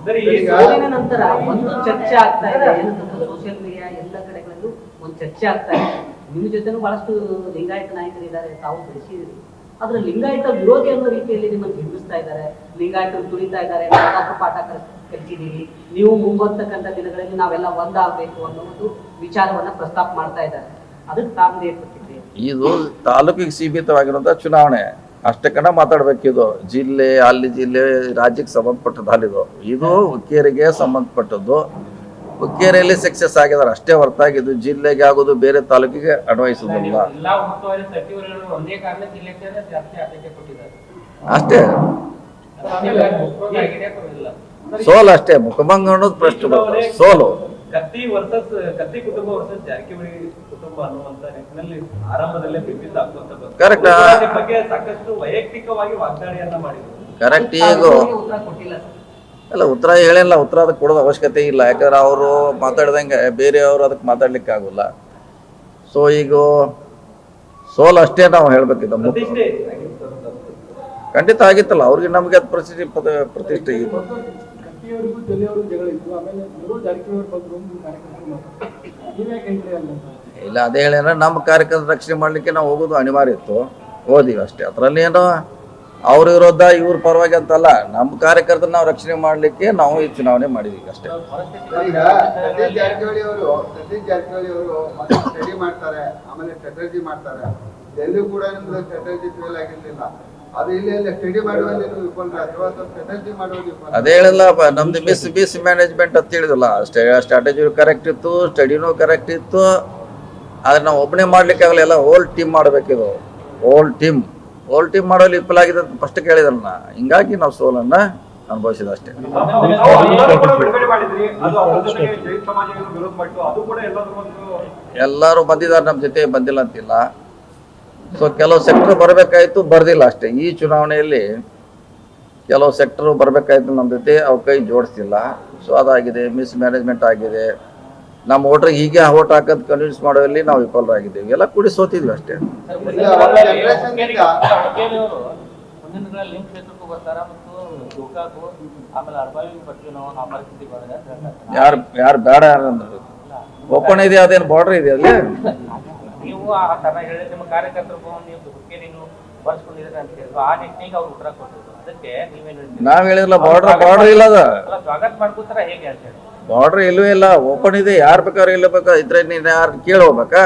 ಸೋಲಿನ ನಂತರ ಒಂದು ಚರ್ಚೆ ಆಗ್ತಾ ಇದೆ, ಏನಂತಂದ್ರೆ ಸೋಷಿಯಲ್ ಮೀಡಿಯಾ ಎಲ್ಲ ಕಡೆಗಳಲ್ಲೂ ಒಂದು ಚರ್ಚೆ ಆಗ್ತಾ ಇದೆ. ನಿಮ್ಮ ಜೊತೆನೂ ಬಹಳಷ್ಟು ಲಿಂಗಾಯತ ನಾಯಕರಿದ್ದಾರೆ, ತಾವು ಬೆಳೆಸಿದಿರಿ. ಆದ್ರೆ ಲಿಂಗಾಯತ ವಿರೋಧಿ ಅನ್ನೋ ರೀತಿಯಲ್ಲಿ ನಿಮ್ಮನ್ನು ಬಿಂಬಿಸ್ತಾ ಇದ್ದಾರೆ, ಲಿಂಗಾಯತರು ತುಳಿತಾ ಇದ್ದಾರೆ, ನಾಲ್ಕು ಪಾಠ ಕಲಿಸಿದ್ದೀವಿ, ನೀವು ಮುಂಬರ್ತಕ್ಕಂಥ ದಿನಗಳಲ್ಲಿ ನಾವೆಲ್ಲ ಒಂದಾಗಬೇಕು ಅನ್ನೋ ಒಂದು ವಿಚಾರವನ್ನ ಪ್ರಸ್ತಾಪ ಮಾಡ್ತಾ ಇದ್ದಾರೆ. ಅದಕ್ಕೆ ತಾಮದೇ ಪ್ರತಿಕ್ರಿಯೆ? ಇದು ತಾಲೂಕಿಗೆ ಸೀಮಿತವಾಗಿರುವಂಥ ಚುನಾವಣೆ, ಅಷ್ಟಕ್ಕನ ಮಾತಾಡ್ಬೇಕಿದು. ಜಿಲ್ಲೆ ಅಲ್ಲಿ ಜಿಲ್ಲೆ ರಾಜ್ಯಕ್ಕೆ ಸಂಬಂಧಪಟ್ಟದ್ದು ಇದು ಹುಕ್ಕೇರಿಗೆ ಸಂಬಂಧಪಟ್ಟದ್ದು. ಹುಕ್ಕೇರಿಯಲ್ಲಿ ಸಕ್ಸಸ್ ಆಗಿದ್ದಾರೆ ಅಷ್ಟೇ ಹೊರತಾಗಿ ಇದು ಜಿಲ್ಲೆಗೆ ಆಗೋದು ಬೇರೆ ತಾಲೂಕಿಗೆ ಅನ್ವಯಿಸುವುದಿಲ್ಲ ಅಷ್ಟೇ. ಸೋಲು ಅಷ್ಟೇ, ಮುಖಭಂಗ ಅನ್ನೋದು ಪ್ರಶ್ನೆ ಸೋಲು. ಕತ್ತಿ ಕುಟುಂಬ ವರ್ಸಸ್ ಜಾರಕಿಹೊಳಿ ಕುಟುಂಬ ಅನ್ನುವಂತ ನಿಟ್ಟಿನಲ್ಲಿ ಆರಂಭದಲ್ಲೇ ಬಿಂಬಿತ ಆಗುವಂತ ಕರೆಕ್ಟ್ ಬಗ್ಗೆ ಸಾಕಷ್ಟು ವೈಯಕ್ತಿಕವಾಗಿ ವಾಗ್ದಾಳಿಯನ್ನ ಮಾಡಿದ್ರು. ಕರೆಕ್ಟ್. ಈಗ ಅಲ್ಲ ಉತ್ತರ ಹೇಳಿಲ್ಲ, ಉತ್ತರ ಅದಕ್ಕೆ ಕೊಡೋದು ಅವಶ್ಯಕತೆ ಇಲ್ಲ. ಯಾಕಂದ್ರೆ ಅವರು ಮಾತಾಡ್ದಂಗೆ ಬೇರೆಯವರು ಅದಕ್ಕೆ ಮಾತಾಡ್ಲಿಕ್ಕೆ ಆಗೋಲ್ಲ. ಸೊ ಈಗ ಸೋಲು ಅಷ್ಟೇ ನಾವು ಹೇಳ್ಬೇಕಿದ್ದ. ಖಂಡಿತ ಆಗಿತ್ತಲ್ಲ, ಅವ್ರಿಗೆ ನಮಗೆ ಅದು ಪ್ರತಿಷ್ಠೆ ಇತ್ತು. ಇಲ್ಲ ಅದೇ ಹೇಳ, ನಮ್ಮ ಕಾರ್ಯಕರ್ತರ ರಕ್ಷಣೆ ಮಾಡ್ಲಿಕ್ಕೆ ನಾವು ಹೋಗೋದು ಅನಿವಾರ್ಯ ಇತ್ತು, ಹೋದಿವಿ ಅಷ್ಟೇ. ಅದರಲ್ಲಿ ಏನೋ ಅವ್ರ ವಿರೋಧ ಇವ್ರ ಪರವಾಗಿ ಅಂತಲ್ಲ, ನಮ್ಮ ಕಾರ್ಯಕರ್ತರ ನಾವು ರಕ್ಷಣೆ ಮಾಡ್ಲಿಕ್ಕೆ ನಾವು ಈ ಚುನಾವಣೆ ಮಾಡಿದೀವಿ ಅಷ್ಟೇ. ಸತೀಶ್ ಜಾರಕಿಹೊಳಿ ಅವರು ಸ್ಟಡಿ ಮಾಡ್ತಾರೆ, ಆಮೇಲೆ ಸ್ಟ್ರಾಟಜಿ ಮಾಡ್ತಾರೆ. ಎಲ್ಲೂ ಕೂಡ ನಿಮ್ದು ಸ್ಟ್ರಾಟಜಿ ಫೇಲ್ ಆಗಿರ್ಲಿಲ್ಲ. ಅದು ಇಲ್ಲಿ ಸ್ಟಡಿ ಮಾಡುವಲ್ಲಿ ಸ್ಟ್ರಾಟಜಿ ಮಾಡುವಲ್ಲಿ ಅದೇ ಹೇಳಿಲ್ಲ, ನಮ್ದು ಮಿಸ್ ಮ್ಯಾನೇಜ್ಮೆಂಟ್ ಅಂತ ಹೇಳಿದಲ್ಲ. ಸ್ಟ್ರಾಟಜಿ ಕರೆಕ್ಟ್ ಇತ್ತು, ಸ್ಟಡಿನೂ ಕರೆಕ್ಟ್ ಇತ್ತು. ಆದ್ರೆ ನಾವು ಒಬ್ಬನೇ ಮಾಡ್ಲಿಕ್ಕೆ ಆಗಲ್ಲ, ಎಲ್ಲ ಹೋಲ್ ಟೀಮ್ ಮಾಡ್ಬೇಕಿದು. ಹೋಲ್ ಟೀಮ್ ಮಾಡೋಲ್ಲಿ ವಿಫಲ ಆಗಿದೆ ಅಂತ ಫಸ್ಟ್ ಕೇಳಿದ್ರಲ್ಲ. ಹಿಂಗಾಗಿ ನಾವು ಸೋಲನ್ನ ಅನುಭವಿಸಿದ ಅಷ್ಟೇ. ಎಲ್ಲರೂ ಬಂದಿದ್ದಾರೆ ನಮ್ಮ ಜೊತೆ, ಬಂದಿಲ್ಲ ಅಂತಿಲ್ಲ. ಸೊ ಕೆಲವು ಸೆಕ್ಟರ್ ಬರಬೇಕಾಯ್ತು, ಬರ್ದಿಲ್ಲ ಅಷ್ಟೇ. ಈ ಚುನಾವಣೆಯಲ್ಲಿ ಕೆಲವು ಸೆಕ್ಟರ್ ಬರಬೇಕಾಯ್ತು ನಮ್ಮ ಜೊತೆ, ಅವ್ರ ಕೈ ಜೋಡಿಸ್ತಿಲ್ಲ. ಸೊ ಅದಾಗಿದೆ, ಮಿಸ್ ಮ್ಯಾನೇಜ್ಮೆಂಟ್ ಆಗಿದೆ. ನಮ್ಮ ವೋಟ್ರಿಗೆ ಹೀಗೆ ಓಟ್ ಹಾಕೋದು ಕನ್ವಿನ್ಸ್ ಮಾಡೋಲ್ಲಿ ನಾವು ವಿಫಲರಾಗಿದ್ದೀವಿ. ಎಲ್ಲ ಕೂಡಿ ಸೋತಿದ್ವಿ ಅಷ್ಟೇ. ಯಾರು ಬೇಡ ಯಾರಂದ್ರೆ ಓಪನ್ ಇದೆ, ಅದೇನು ಬಾರ್ಡರ್ ಇದೆ ಅಲ್ಲಿ. ನೀವು ಆ ತರ ಹೇಳಿ ನಿಮ್ಮ ಕಾರ್ಯಕರ್ತರು ನೀವು ಹುಕ್ಕೇರಿಯನ್ನು ಬರ್ಸ್ಕೊಂಡಿದ್ರೆ ಅಂತ ಹೇಳಿದ್ರು, ಆ ನಿಟ್ಟಿಗೆ ಅವ್ರು ಉತ್ತರ ಕೊಟ್ಟಿದ್ರು. ಅದಕ್ಕೆ ನೀವೇನು ನಾವ್ ಹೇಳಿದ್ರಲ್ಲ, ಬಾರ್ಡರ್ ಇಲ್ಲ, ಅದ ಸ್ವಾಗತ ಮಾಡ್ಕೋತಾರ ಹೇಗೆ ಅಂತ ಹೇಳಿ. ಬಾರ್ಡರ್ ಎಲ್ಲೂ ಇಲ್ಲ, ಓಪನ್ ಇದೆ. ಯಾರು ಬೇಕಾದ್ರೆ ಇಲ್ಲ ಇದ್ರೆ ನೀನ್ ಯಾರು ಕೇಳಿ ಹೋಗ್ಬೇಕಾ?